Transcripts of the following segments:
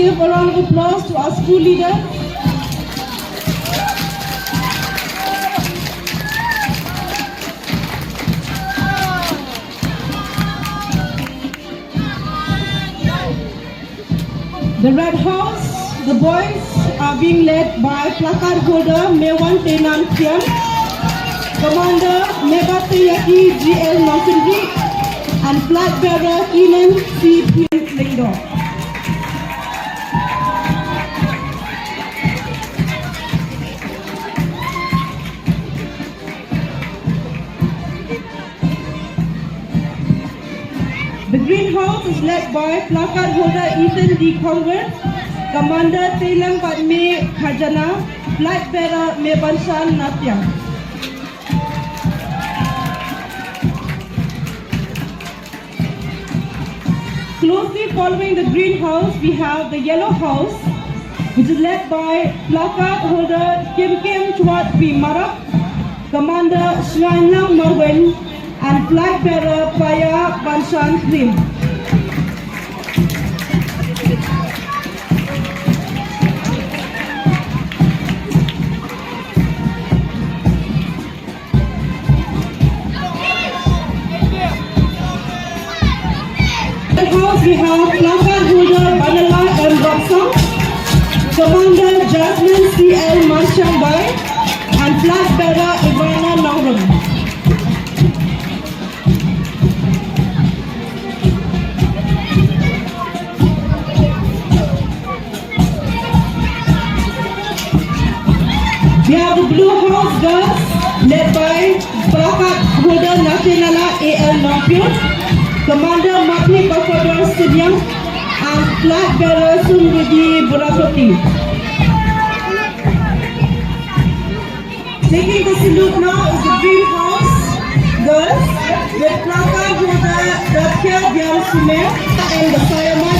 give a round of applause to our school leaders. The Red House, the boys are being led by placard holder Mewan Tenan Thiam, Commander Mebate Yaki GL Nonsindri, and flag bearer Keenan C. Lingdo. The greenhouse is led by placard holder Ethan D. Convert, Commander Telang Padme Khajana, flag bearer Mebanshan Natya. Closely following the greenhouse, we have the yellow house, which is led by placard holder Kim Kim Chwat P. Marak, Commander Shwanlang Marwen, and flag bearer Paya Banshan Krim. We have placard holder Banala M. Robson, Commander Jasmine C.L. Manshambai, and flag bearer Ivana Nongam. We have the Blue House Girls, led by placard holder Natinala A.L. Nongpyut, Commander Mati Bakodor Sidyam, and flag bearer Sunrudi Burapoti. Taking the salute now is the Greenhouse Girls with placard holder Rakhya Dyam Sumer and the fireman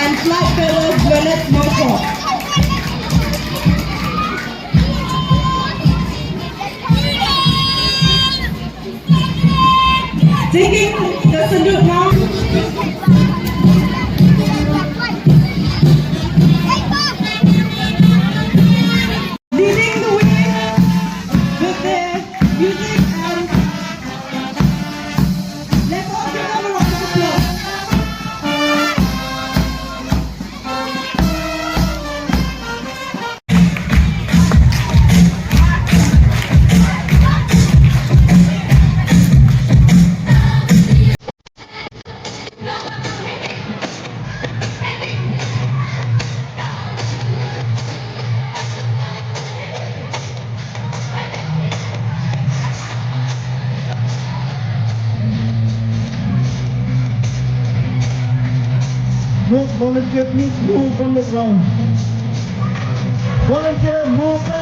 and flag bearer Gwelet Moko. Taking the salute now. Leading the way with their music, and let's all give them a round of applause. Volunteer, please move on the ground. Volunteer, move it.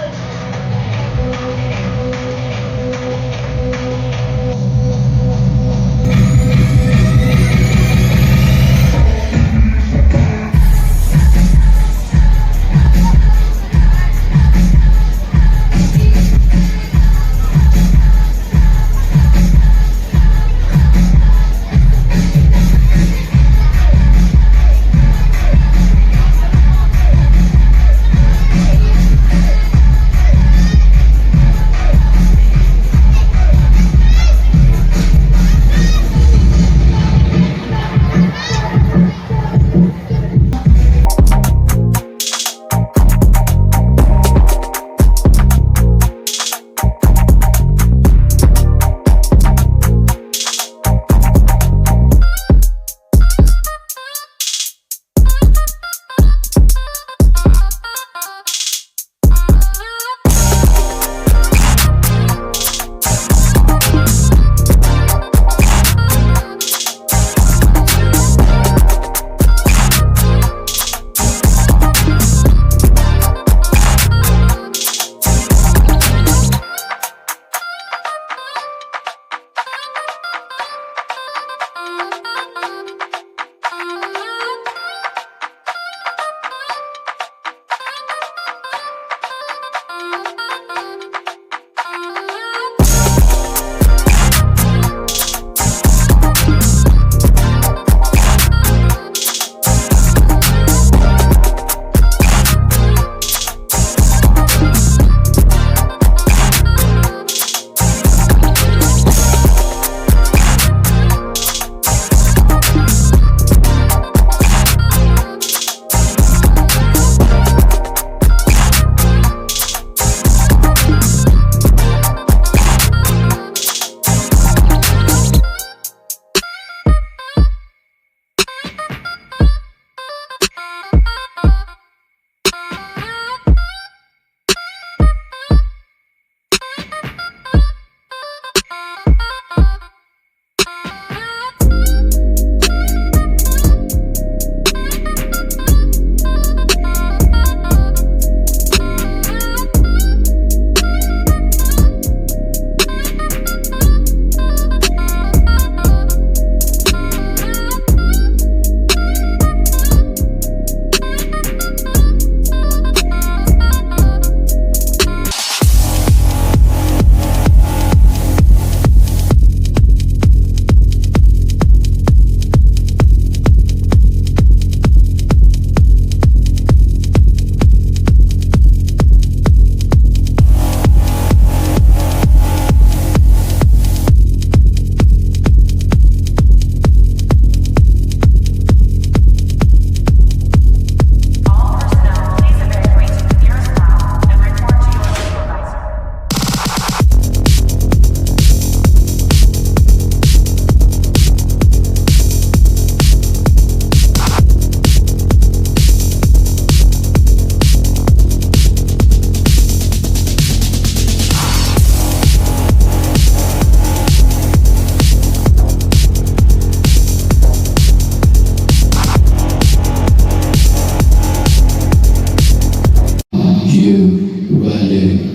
Valley